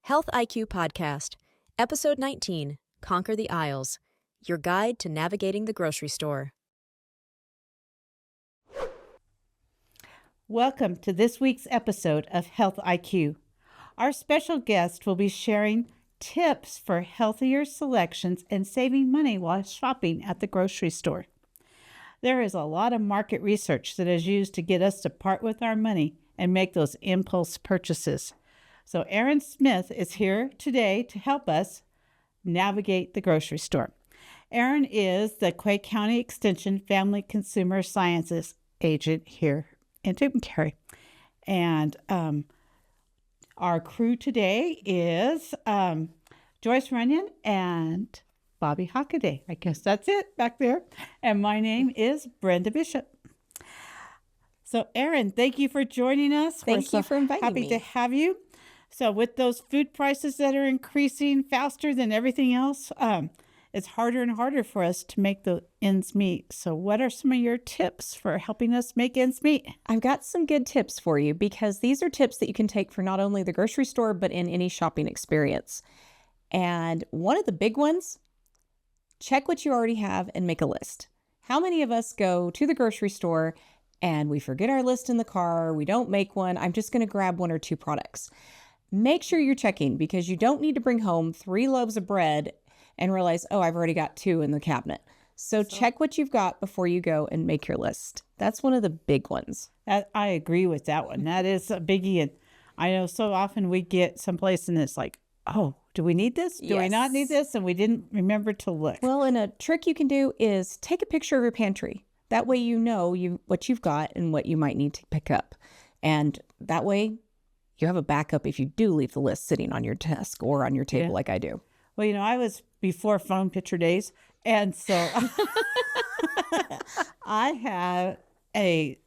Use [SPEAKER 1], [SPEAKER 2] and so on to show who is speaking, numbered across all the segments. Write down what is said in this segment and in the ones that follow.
[SPEAKER 1] Health IQ Podcast, Episode 19, Conquer the Aisles, your guide to navigating the grocery store.
[SPEAKER 2] Welcome to this week's episode of Health IQ. Our special guest will be sharing tips for healthier selections and saving money while shopping at the grocery store. There is a lot of market research that is used to get us to part with our money and make those impulse purchases. So Erin Smith is here today to help us navigate the grocery store. Erin is the Clay County Extension Family Consumer Sciences agent here in Tucumcari. And our crew today is Joyce Runyon and Bobby Hockaday. I guess that's it back there. And my name is Brenda Bishop. So, Erin, thank you for joining us.
[SPEAKER 3] Thank you for inviting
[SPEAKER 2] me.
[SPEAKER 3] me.
[SPEAKER 2] Happy to have you. So, with those food prices that are increasing faster than everything else, it's harder and harder for us to make the ends meet. So, what are some of your tips for helping us make ends meet?
[SPEAKER 3] I've got some good tips for you because these are tips that you can take for not only the grocery store, but in any shopping experience. And one of the big ones, check what you already have and make a list. How many of us go to the grocery store and we forget our list in the car? We don't make one. I'm just going to grab one or two products. Make sure you're checking because you don't need to bring home 3 loaves of bread and realize, oh, I've already got 2 in the cabinet. So check what you've got before you go and make your list. That's one of the big ones.
[SPEAKER 2] I agree with that one. That is a biggie. And I know so often we get someplace and it's like, oh, do we need this? Do we not need this? And we didn't remember to look.
[SPEAKER 3] Well, and a trick you can do is take a picture of your pantry. That way you know what you've got and what you might need to pick up. And that way you have a backup if you do leave the list sitting on your desk or on your table like I do.
[SPEAKER 2] Well, I was before phone picture days. And so I have a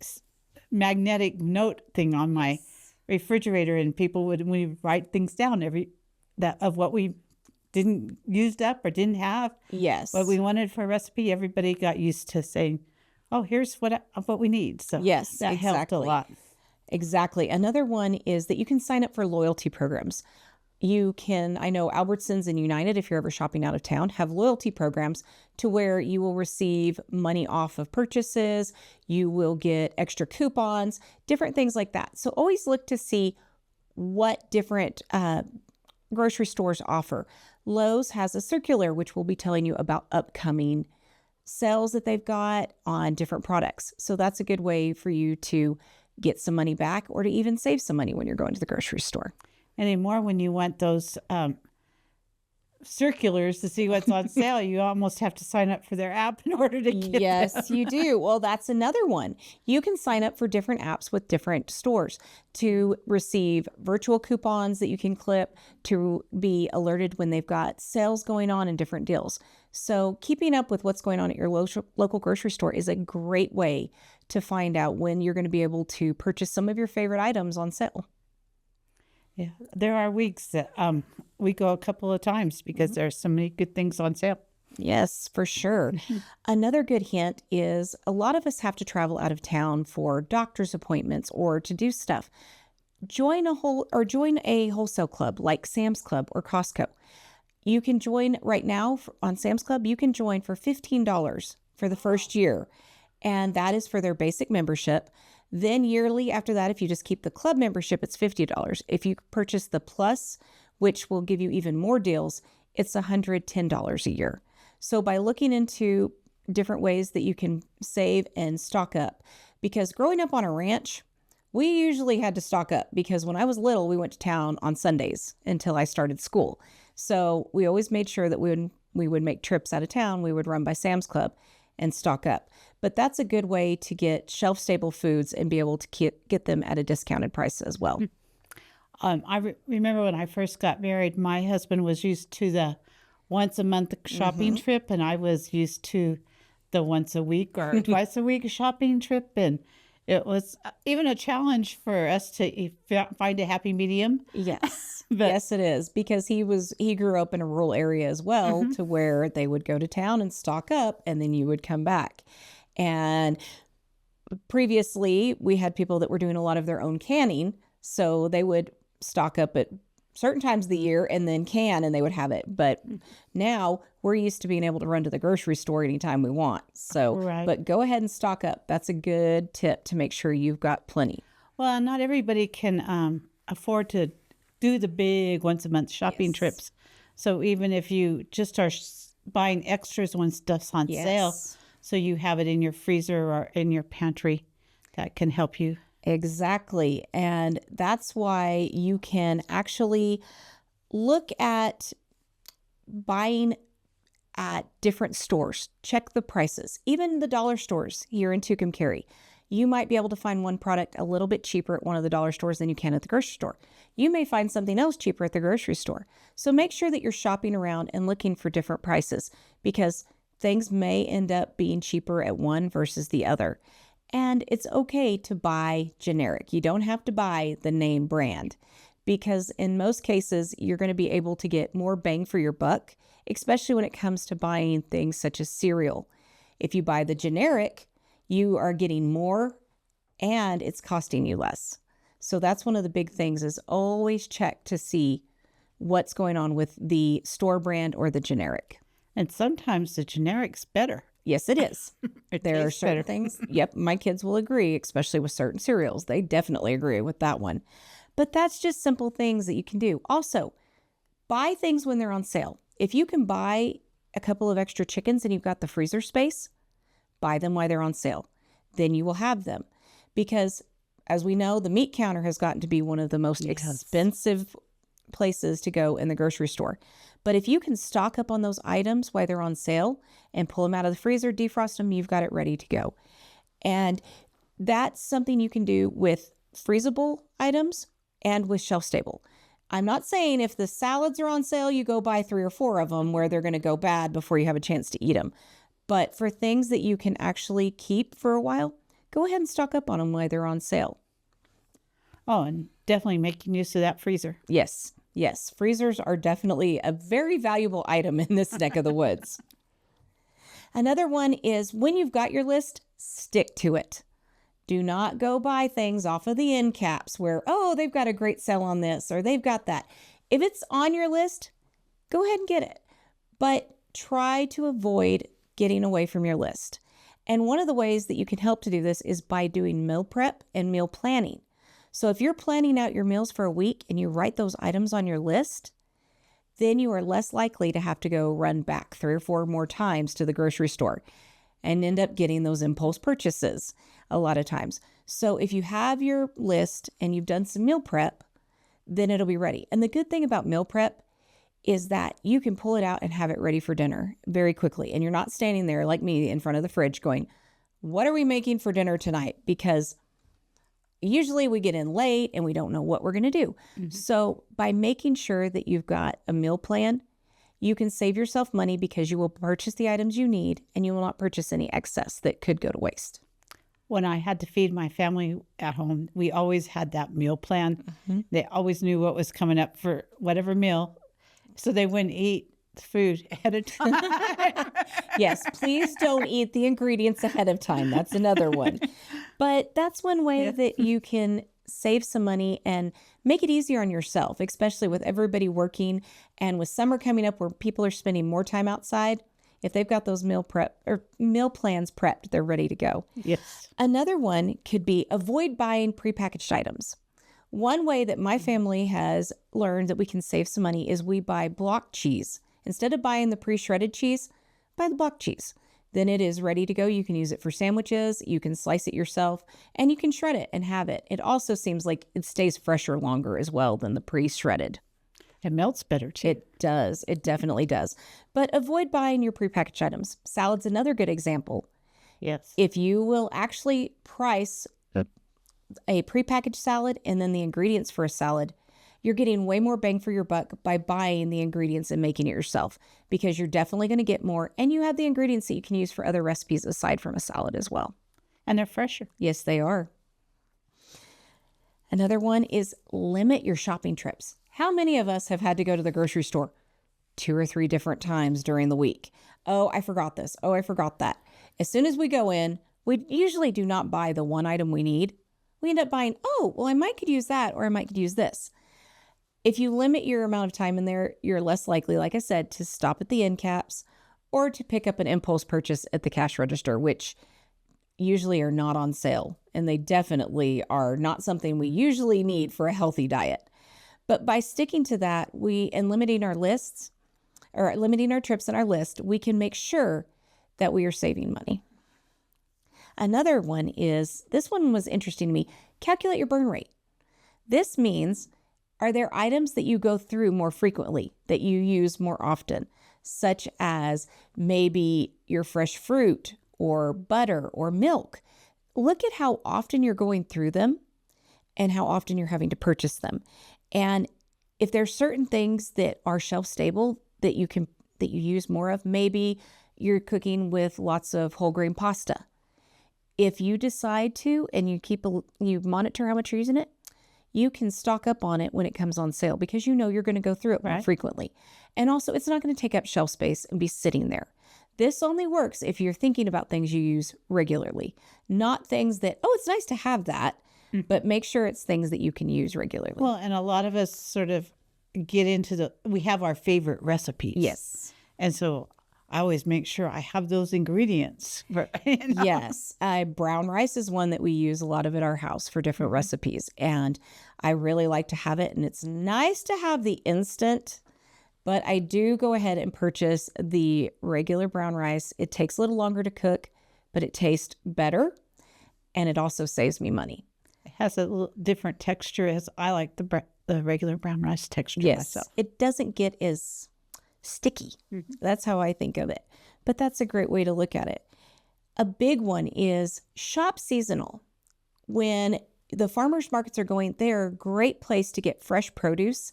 [SPEAKER 2] magnetic note thing on my refrigerator, and people would, when we write things down of what we didn't used up or didn't have.
[SPEAKER 3] Yes.
[SPEAKER 2] What we wanted for a recipe, everybody got used to saying, oh, here's what we need. So
[SPEAKER 3] yes,
[SPEAKER 2] that helped a lot.
[SPEAKER 3] Exactly. Another one is that you can sign up for loyalty programs. You can, I know Albertsons and United, if you're ever shopping out of town, have loyalty programs to where you will receive money off of purchases. You will get extra coupons, different things like that. So always look to see what different grocery stores offer. Lowe's has a circular which will be telling you about upcoming sales that they've got on different products. So that's a good way for you to get some money back or to even save some money when you're going to the grocery store.
[SPEAKER 2] Anymore, when you want those circulars to see what's on sale, you almost have to sign up for their app in order to get
[SPEAKER 3] Yes,
[SPEAKER 2] them.
[SPEAKER 3] you do. Well, that's another one. You can sign up for different apps with different stores to receive virtual coupons that you can clip to be alerted when they've got sales going on and different deals. So keeping up with what's going on at your local grocery store is a great way to find out when you're going to be able to purchase some of your favorite items on sale.
[SPEAKER 2] Yeah, there are weeks that we go a couple of times because there are so many good things on sale.
[SPEAKER 3] Yes, for sure. Another good hint is a lot of us have to travel out of town for doctor's appointments or to do stuff. Join a wholesale club like Sam's Club or Costco. You can join right now on Sam's Club. You can join for $15 for the first year, and that is for their basic membership. Then yearly after that, if you just keep the club membership, it's $50. If you purchase the plus, which will give you even more deals, it's $110 a year. So by looking into different ways that you can save and stock up, because growing up on a ranch, we usually had to stock up because when I was little, we went to town on Sundays until I started school. So we always made sure that we would make trips out of town. We would run by Sam's Club and stock up. But that's a good way to get shelf-stable foods and be able to get them at a discounted price as well.
[SPEAKER 2] I remember when I first got married, my husband was used to the once a month shopping trip, and I was used to the once a week or twice a week shopping trip. And it was even a challenge for us to find a happy medium.
[SPEAKER 3] Yes. Yes, it is, because he grew up in a rural area as well, to where they would go to town and stock up and then you would come back. And previously we had people that were doing a lot of their own canning. So they would stock up at certain times of the year and then and they would have it. But now we're used to being able to run to the grocery store anytime we want. So,
[SPEAKER 2] Right.
[SPEAKER 3] but go ahead and stock up. That's a good tip to make sure you've got plenty.
[SPEAKER 2] Well, not everybody can afford to do the big once a month shopping
[SPEAKER 3] Yes.
[SPEAKER 2] trips. So even if you just are buying extras when stuff's on sale,
[SPEAKER 3] Yes.
[SPEAKER 2] so you have it in your freezer or in your pantry, that can help you.
[SPEAKER 3] Exactly. And that's why you can actually look at buying at different stores. Check the prices. Even the dollar stores here in Tucumcari. You might be able to find one product a little bit cheaper at one of the dollar stores than you can at the grocery store. You may find something else cheaper at the grocery store. So make sure that you're shopping around and looking for different prices, because things may end up being cheaper at one versus the other. And it's okay to buy generic. You don't have to buy the name brand, because in most cases, you're going to be able to get more bang for your buck, especially when it comes to buying things such as cereal. If you buy the generic, you are getting more and it's costing you less. So that's one of the big things, is always check to see what's going on with the store brand or the generic.
[SPEAKER 2] And sometimes the generic's better.
[SPEAKER 3] Yes, it is. There are
[SPEAKER 2] tastes
[SPEAKER 3] certain
[SPEAKER 2] better.
[SPEAKER 3] things. Yep, my kids will agree, especially with certain cereals. They definitely agree with that one. But that's just simple things that you can do. Also, buy things when they're on sale. If you can buy a couple of extra chickens and you've got the freezer space, buy them while they're on sale. Then you will have them. Because as we know, the meat counter has gotten to be one of the most expensive places to go in the grocery store. But if you can stock up on those items while they're on sale and pull them out of the freezer, defrost them, you've got it ready to go. And that's something you can do with freezable items and with shelf stable. I'm not saying if the salads are on sale, you go buy 3 or 4 of them where they're going to go bad before you have a chance to eat them. But for things that you can actually keep for a while, go ahead and stock up on them while they're on sale.
[SPEAKER 2] Oh, and definitely making use of that freezer.
[SPEAKER 3] Yes, yes. Freezers are definitely a very valuable item in this neck of the woods. Another one is, when you've got your list, stick to it. Do not go buy things off of the end caps where, oh, they've got a great sale on this or they've got that. If it's on your list, go ahead and get it. But try to avoid getting away from your list. And one of the ways that you can help to do this is by doing meal prep and meal planning. So if you're planning out your meals for a week and you write those items on your list, then you are less likely to have to go run back 3 or 4 more times to the grocery store and end up getting those impulse purchases a lot of times. So if you have your list and you've done some meal prep, then it'll be ready. And the good thing about meal prep is that you can pull it out and have it ready for dinner very quickly. And you're not standing there like me in front of the fridge going, what are we making for dinner tonight? Because usually we get in late and we don't know what we're going to do. So by making sure that you've got a meal plan, you can save yourself money because you will purchase the items you need and you will not purchase any excess that could go to waste.
[SPEAKER 2] When I had to feed my family at home, we always had that meal plan. They always knew what was coming up for whatever meal, so they wouldn't eat the food ahead of time.
[SPEAKER 3] Yes, please don't eat the ingredients ahead of time. That's another one. But that's one way that you can save some money and make it easier on yourself, especially with everybody working and with summer coming up where people are spending more time outside. If they've got those meal prep or meal plans prepped, they're ready to go.
[SPEAKER 2] Yes.
[SPEAKER 3] Another one could be avoid buying prepackaged items. One way that my family has learned that we can save some money is we buy block cheese. Instead of buying the pre-shredded cheese, buy the block cheese. Then it is ready to go. You can use it for sandwiches, you can slice it yourself, and you can shred it and have it. It also seems like it stays fresher longer as well than the pre-shredded.
[SPEAKER 2] It melts better too.
[SPEAKER 3] It does. It definitely does. But avoid buying your prepackaged items. Salad's another good example.
[SPEAKER 2] Yes.
[SPEAKER 3] If you will actually price a prepackaged salad and then the ingredients for a salad, you're getting way more bang for your buck by buying the ingredients and making it yourself, because you're definitely going to get more and you have the ingredients that you can use for other recipes aside from a salad as well.
[SPEAKER 2] And they're fresher.
[SPEAKER 3] Yes, they are. Another one is limit your shopping trips. How many of us have had to go to the grocery store 2 or 3 different times during the week? Oh, I forgot this. Oh, I forgot that. As soon as we go in, we usually do not buy the one item we need. We end up buying, oh, well, I might could use that or I might could use this. If you limit your amount of time in there, you're less likely, like I said, to stop at the end caps or to pick up an impulse purchase at the cash register, which usually are not on sale. And they definitely are not something we usually need for a healthy diet. But by sticking to that, and limiting our lists or limiting our trips on our list, we can make sure that we are saving money. Another one is, this one was interesting to me, calculate your burn rate. This means, are there items that you go through more frequently, that you use more often, such as maybe your fresh fruit or butter or milk? Look at how often you're going through them and how often you're having to purchase them. And if there's certain things that are shelf stable that you use more of, maybe you're cooking with lots of whole grain pasta. If you decide to, and you monitor how much you're using it, you can stock up on it when it comes on sale because you know you're going to go through it more frequently. And also, it's not going to take up shelf space and be sitting there. This only works if you're thinking about things you use regularly, not things that, oh, it's nice to have that, but make sure it's things that you can use regularly.
[SPEAKER 2] Well, and a lot of us sort of get into we have our favorite recipes.
[SPEAKER 3] Yes.
[SPEAKER 2] And so I always make sure I have those ingredients.
[SPEAKER 3] Yes. Brown rice is one that we use a lot of at our house for different recipes. And I really like to have it. And it's nice to have the instant, but I do go ahead and purchase the regular brown rice. It takes a little longer to cook, but it tastes better. And it also saves me money.
[SPEAKER 2] It has a little different texture as I like the regular brown rice texture myself.
[SPEAKER 3] It doesn't get as sticky. That's how I think of it. But that's a great way to look at it. A big one is shop seasonal. When the farmers markets are going, they're a great place to get fresh produce.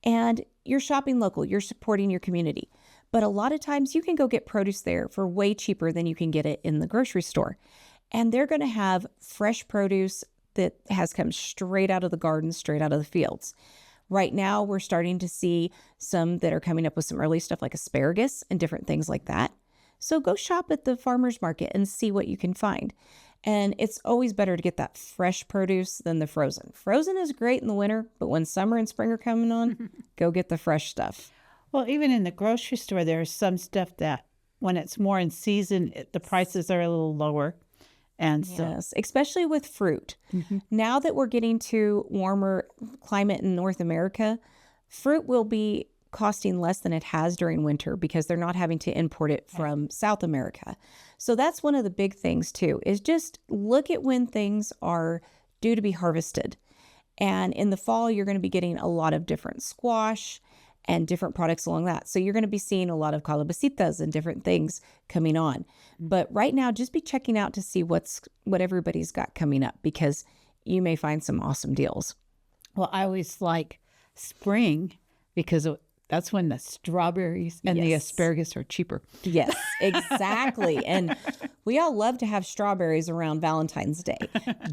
[SPEAKER 3] And you're shopping local, you're supporting your community. But a lot of times you can go get produce there for way cheaper than you can get it in the grocery store. And they're going to have fresh produce that has come straight out of the garden, straight out of the fields. Right now, we're starting to see some that are coming up with some early stuff like asparagus and different things like that. So go shop at the farmer's market and see what you can find. And it's always better to get that fresh produce than the frozen. Frozen is great in the winter, but when summer and spring are coming on, go get the fresh stuff.
[SPEAKER 2] Well, even in the grocery store, there's some stuff that when it's more in season, the prices are a little lower. And so,
[SPEAKER 3] yes, especially with fruit. Now that we're getting to warmer climate in North America, fruit will be costing less than it has during winter because they're not having to import it from South America. So that's one of the big things too, is just look at when things are due to be harvested. And in the fall, you're going to be getting a lot of different squash and different products along that. So you're going to be seeing a lot of calabacitas and different things coming on. But right now, just be checking out to see what everybody's got coming up because you may find some awesome deals.
[SPEAKER 2] Well, I always like spring because that's when the strawberries and the asparagus are cheaper.
[SPEAKER 3] Yes, exactly. And we all love to have strawberries around Valentine's Day,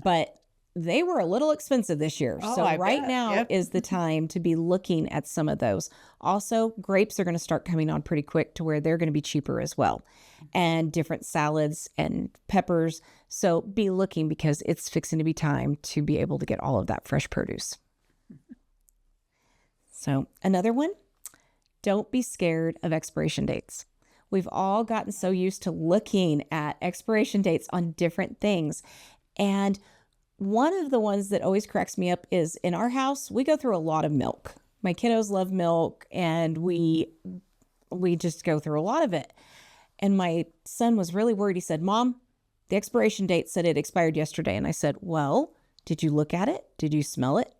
[SPEAKER 3] but they were a little expensive this year.
[SPEAKER 2] Oh,
[SPEAKER 3] so
[SPEAKER 2] I
[SPEAKER 3] right
[SPEAKER 2] bet.
[SPEAKER 3] now
[SPEAKER 2] Yep.
[SPEAKER 3] is the time to be looking at some of those. Also, grapes are going to start coming on pretty quick to where they're going to be cheaper as well. And different salads and peppers. So be looking because it's fixing to be time to be able to get all of that fresh produce. So another one, don't be scared of expiration dates. We've all gotten so used to looking at expiration dates on different things. And one of the ones that always cracks me up is in our house, we go through a lot of milk. My kiddos love milk and we just go through a lot of it. And my son was really worried. He said, "Mom, the expiration date said it expired yesterday." And I said, "Well, did you look at it? Did you smell it?"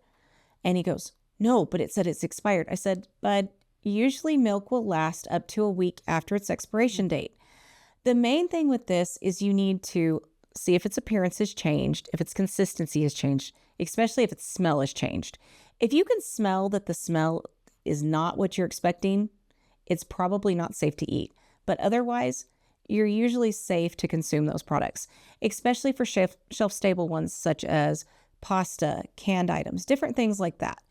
[SPEAKER 3] And he goes, "No, but it said it's expired." I said, "Bud, usually milk will last up to a week after its expiration date." The main thing with this is you need to see if its appearance has changed, if its consistency has changed, especially if its smell has changed. If you can smell that the smell is not what you're expecting, it's probably not safe to eat. But otherwise, you're usually safe to consume those products, especially for shelf-stable ones such as pasta, canned items, different things like that.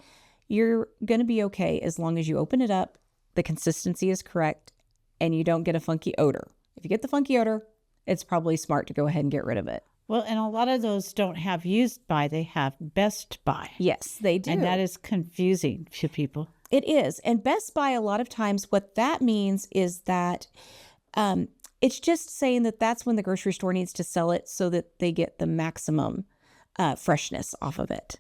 [SPEAKER 3] You're going to be okay as long as you open it up, the consistency is correct, and you don't get a funky odor. If you get the funky odor, it's probably smart to go ahead and get rid of it.
[SPEAKER 2] Well, and a lot of those don't have used by, they have best buy.
[SPEAKER 3] Yes, they do.
[SPEAKER 2] And that is confusing to people.
[SPEAKER 3] It is. And Best Buy, a lot of times, what that means is that it's just saying that that's when the grocery store needs to sell it so that they get the maximum freshness off of it.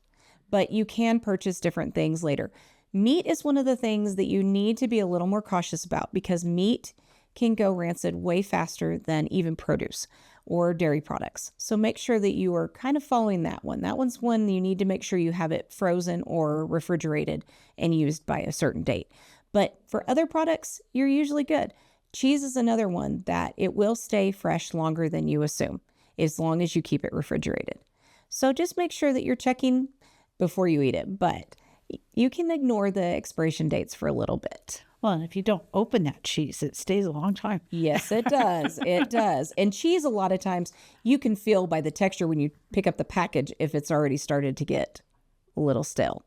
[SPEAKER 3] But you can purchase different things later. Meat is one of the things that you need to be a little more cautious about because meat can go rancid way faster than even produce or dairy products. So make sure that you are kind of following that one. That one's one you need to make sure you have it frozen or refrigerated and used by a certain date. But for other products, you're usually good. Cheese is another one that it will stay fresh longer than you assume, as long as you keep it refrigerated. So just make sure that you're checking before you eat it, but you can ignore the expiration dates for a little bit.
[SPEAKER 2] Well, and if you don't open that cheese, it stays a long time.
[SPEAKER 3] Yes, it does. It does. And cheese, a lot of times, you can feel by the texture when you pick up the package if it's already started to get a little stale.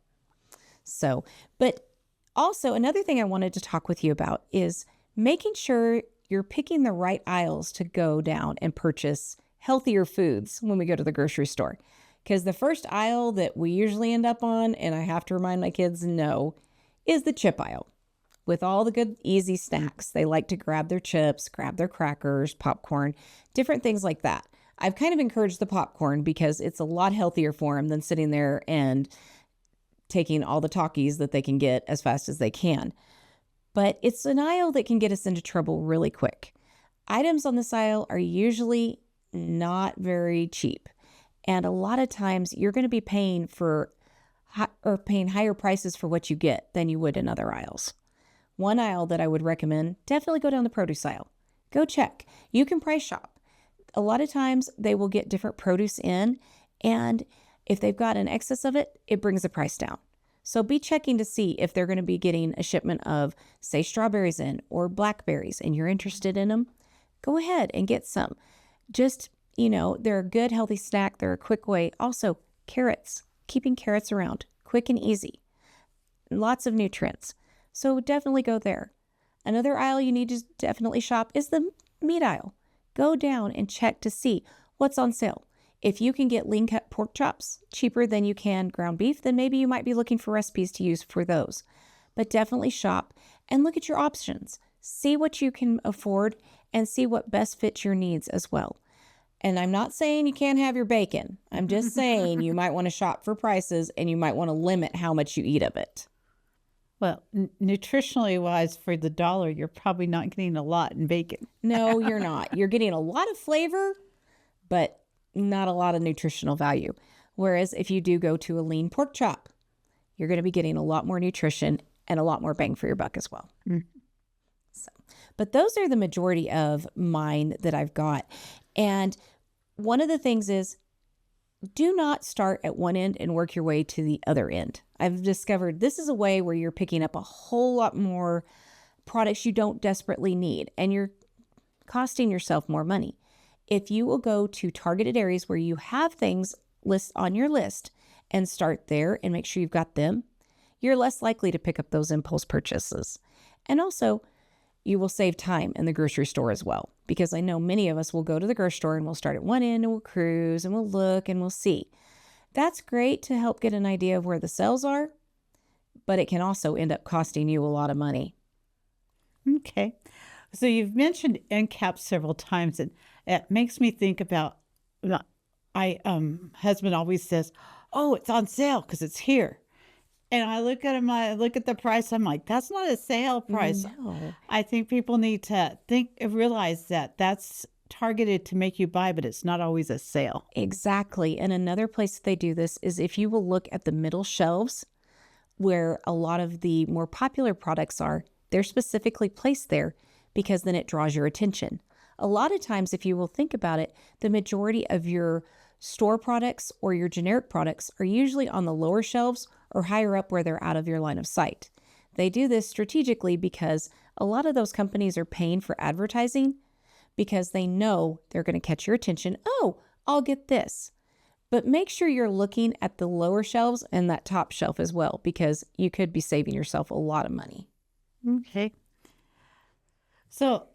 [SPEAKER 3] So, but also another thing I wanted to talk with you about is making sure you're picking the right aisles to go down and purchase healthier foods when we go to the grocery store. Because the first aisle that we usually end up on, and I have to remind my kids no, is the chip aisle. With all the good, easy snacks. They like to grab their chips, grab their crackers, popcorn, different things like that. I've kind of encouraged the popcorn because it's a lot healthier for them than sitting there and taking all the Takis that they can get as fast as they can. But it's an aisle that can get us into trouble really quick. Items on this aisle are usually not very cheap. And a lot of times you're going to be paying paying higher prices for what you get than you would in other aisles. One aisle that I would recommend, definitely go down the produce aisle. Go check. You can price shop. A lot of times they will get different produce in, and if they've got an excess of it, it brings the price down. So be checking to see if they're going to be getting a shipment of, say, strawberries in or blackberries, and you're interested in them. Go ahead and get some. Just, they're a good, healthy snack. They're a quick way. Also, carrots. Keeping carrots around. Quick and easy. Lots of nutrients. So definitely go there. Another aisle you need to definitely shop is the meat aisle. Go down and check to see what's on sale. If you can get lean cut pork chops cheaper than you can ground beef, then maybe you might be looking for recipes to use for those. But definitely shop and look at your options. See what you can afford and see what best fits your needs as well. And I'm not saying you can't have your bacon. I'm just saying you might want to shop for prices and you might want to limit how much you eat of it.
[SPEAKER 2] Well, nutritionally wise, for the dollar, you're probably not getting a lot in bacon.
[SPEAKER 3] No, you're not. You're getting a lot of flavor, but not a lot of nutritional value. Whereas if you do go to a lean pork chop, you're going to be getting a lot more nutrition and a lot more bang for your buck as well. But those are the majority of mine that I've got. And one of the things is, do not start at one end and work your way to the other end. I've discovered this is a way where you're picking up a whole lot more products you don't desperately need, and you're costing yourself more money. If you will go to targeted areas where you have things on your list and start there and make sure you've got them, you're less likely to pick up those impulse purchases. And also, you will save time in the grocery store as well, because I know many of us will go to the grocery store and we'll start at one end and we'll cruise and we'll look and we'll see. That's great to help get an idea of where the sales are, but it can also end up costing you a lot of money.
[SPEAKER 2] Okay. So you've mentioned end caps several times, and it makes me think about, husband always says, oh, it's on sale because it's here. And I look at him, I look at the price, I'm like, that's not a sale price.
[SPEAKER 3] No.
[SPEAKER 2] I think people need to realize that that's targeted to make you buy, but it's not always a sale.
[SPEAKER 3] Exactly. And another place that they do this is if you will look at the middle shelves where a lot of the more popular products are, they're specifically placed there because then it draws your attention. A lot of times, if you will think about it, the majority of your store products or your generic products are usually on the lower shelves or higher up where they're out of your line of sight. They do this strategically because a lot of those companies are paying for advertising because they know they're going to catch your attention. Oh, I'll get this. But make sure you're looking at the lower shelves and that top shelf as well, because you could be saving yourself a lot of money.
[SPEAKER 2] Okay. So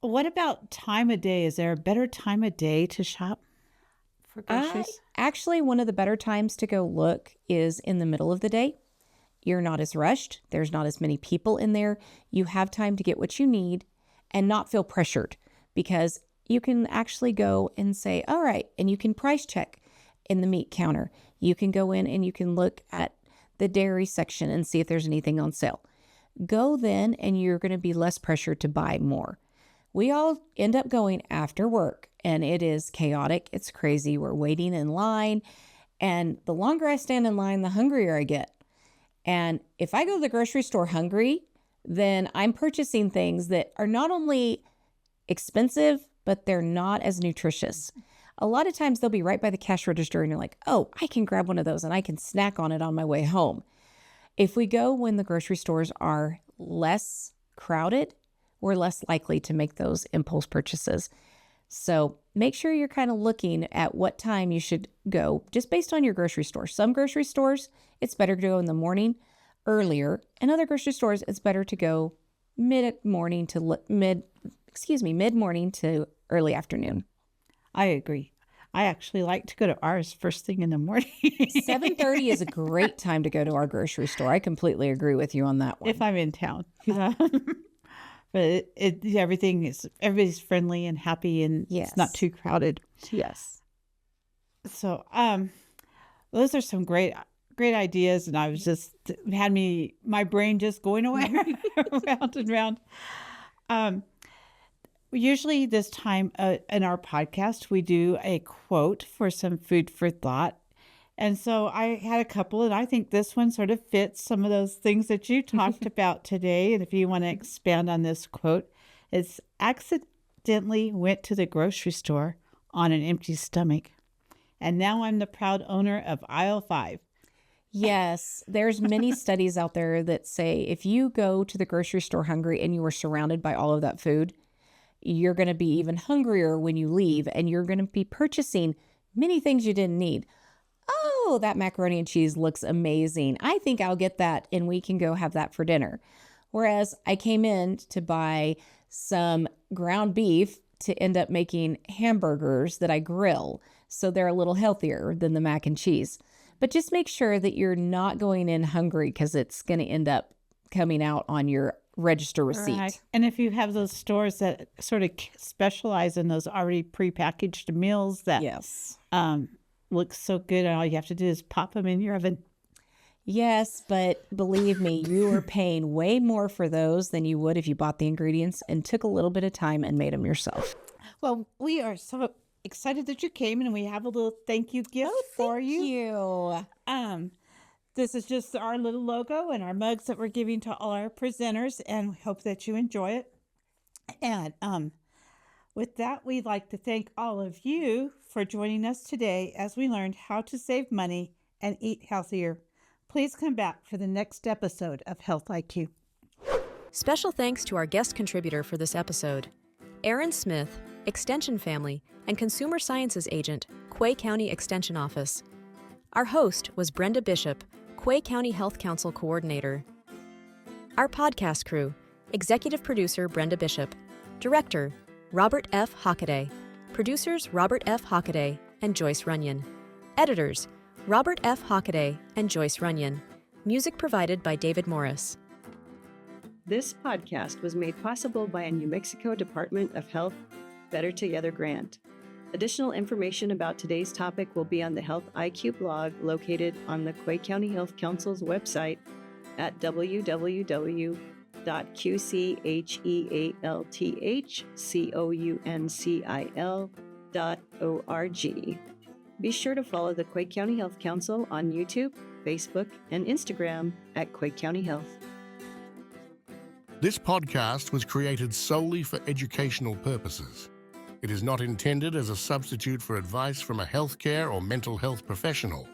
[SPEAKER 2] what about time of day? Is there a better time of day to shop? for
[SPEAKER 3] I
[SPEAKER 2] groceries?
[SPEAKER 3] actually, one of the better times to go look is in the middle of the day. You're not as rushed. There's not as many people in there. You have time to get what you need and not feel pressured because you can actually go and say, all right, and you can price check in the meat counter. You can go in and you can look at the dairy section and see if there's anything on sale. Go then, and you're going to be less pressured to buy more. We all end up going after work, and it is chaotic. It's crazy. We're waiting in line, and the longer I stand in line, the hungrier I get. And if I go to the grocery store hungry, then I'm purchasing things that are not only expensive, but they're not as nutritious. A lot of times they'll be right by the cash register and you're like, oh, I can grab one of those and I can snack on it on my way home. If we go when the grocery stores are less crowded, we're less likely to make those impulse purchases. So make sure you're kind of looking at what time you should go just based on your grocery store. Some grocery stores, it's better to go in the morning earlier. And other grocery stores, it's better to go mid-morning to early afternoon.
[SPEAKER 2] I agree. I actually like to go to ours first thing in the morning.
[SPEAKER 3] 7:30 is a great time to go to our grocery store. I completely agree with you on that one.
[SPEAKER 2] If I'm in town. But everybody's friendly and happy, and
[SPEAKER 3] Yes.
[SPEAKER 2] it's not too crowded.
[SPEAKER 3] Yes.
[SPEAKER 2] So, those are some great ideas, and I was just had my brain just going away round and round. Usually this time in our podcast, we do a quote for some food for thought. And so I had a couple, and I think this one sort of fits some of those things that you talked about today. And if you want to expand on this quote, it's accidentally went to the grocery store on an empty stomach. And now I'm the proud owner of aisle 5.
[SPEAKER 3] Yes, there's many studies out there that say if you go to the grocery store hungry and you are surrounded by all of that food, you're going to be even hungrier when you leave, and you're going to be purchasing many things you didn't need. Oh, that macaroni and cheese looks amazing. I think I'll get that and we can go have that for dinner. Whereas I came in to buy some ground beef to end up making hamburgers that I grill, so they're a little healthier than the mac and cheese. But just make sure that you're not going in hungry because it's going to end up coming out on your register receipt.
[SPEAKER 2] Right. And if you have those stores that sort of specialize in those already prepackaged meals that
[SPEAKER 3] Yes.
[SPEAKER 2] look so good, and all you have to do is pop them in your oven.
[SPEAKER 3] Yes, but believe me, you are paying way more for those than you would if you bought the ingredients and took a little bit of time and made them yourself.
[SPEAKER 2] Well, we are so excited that you came, and we have a little thank you gift for you.
[SPEAKER 3] you.
[SPEAKER 2] This is just our little logo and our mugs that we're giving to all our presenters, and we hope that you enjoy it. And with that, we'd like to thank all of you for joining us today as we learned how to save money and eat healthier. Please come back for the next episode of Health IQ.
[SPEAKER 1] Special thanks to our guest contributor for this episode, Aaron Smith, Extension Family and Consumer Sciences Agent, Quay County Extension Office. Our host was Brenda Bishop, Quay County Health Council Coordinator. Our podcast crew, Executive Producer Brenda Bishop, Director Robert F. Hockaday, Producers Robert F. Hockaday and Joyce Runyon, Editors Robert F. Hockaday and Joyce Runyon. Music provided by David Morris.
[SPEAKER 4] This podcast was made possible by a New Mexico Department of Health Better Together grant. Additional information about today's topic will be on the Health IQ blog located on the Quay County Health Council's website at www.qchealthcouncil.org. Be sure to follow the Quay County Health Council on YouTube, Facebook, and Instagram at Quay County Health.
[SPEAKER 5] This podcast was created solely for educational purposes. It is not intended as a substitute for advice from a healthcare or mental health professional.